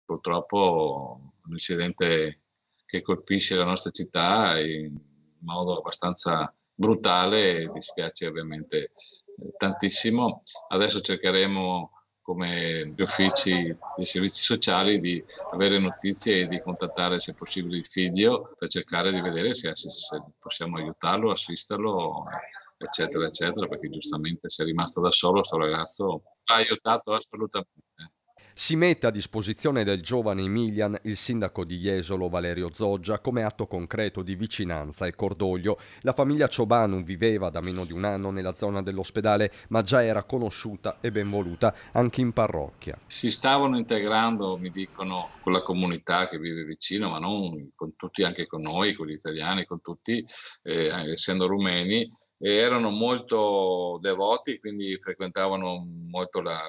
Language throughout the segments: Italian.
Purtroppo un incidente che colpisce la nostra città in modo abbastanza brutale e dispiace ovviamente tantissimo. Adesso cercheremo come gli uffici dei servizi sociali di avere notizie e di contattare se possibile il figlio per cercare di vedere se possiamo aiutarlo, assisterlo, eccetera, eccetera, perché giustamente se è rimasto da solo sto ragazzo va aiutato assolutamente. Si mette a disposizione del giovane Emilian il sindaco di Jesolo Valerio Zoggia come atto concreto di vicinanza e cordoglio. La famiglia Ciobanu viveva da meno di un anno nella zona dell'ospedale, ma già era conosciuta e ben voluta anche in parrocchia. Si stavano integrando, mi dicono, con la comunità che vive vicino, ma non con tutti, anche con noi, con gli italiani, con tutti, essendo rumeni, e erano molto devoti, quindi frequentavano molto la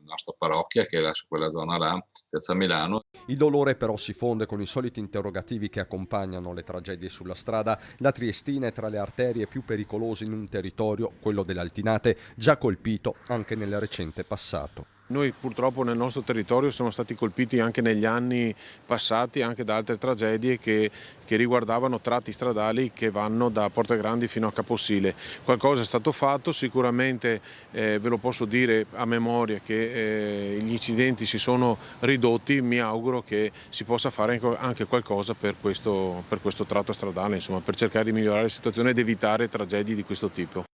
nostra parrocchia, che era su quella zona là, Piazza Milano. Il dolore però si fonde con i soliti interrogativi che accompagnano le tragedie sulla strada. La Triestina è tra le arterie più pericolose in un territorio, quello dell'Altinate, già colpito anche nel recente passato. Noi purtroppo nel nostro territorio siamo stati colpiti anche negli anni passati anche da altre tragedie che riguardavano tratti stradali che vanno da Portagrandi fino a Caposile. Qualcosa è stato fatto, sicuramente ve lo posso dire a memoria che gli incidenti si sono ridotti, mi auguro che si possa fare anche qualcosa per questo tratto stradale, insomma, per cercare di migliorare la situazione ed evitare tragedie di questo tipo.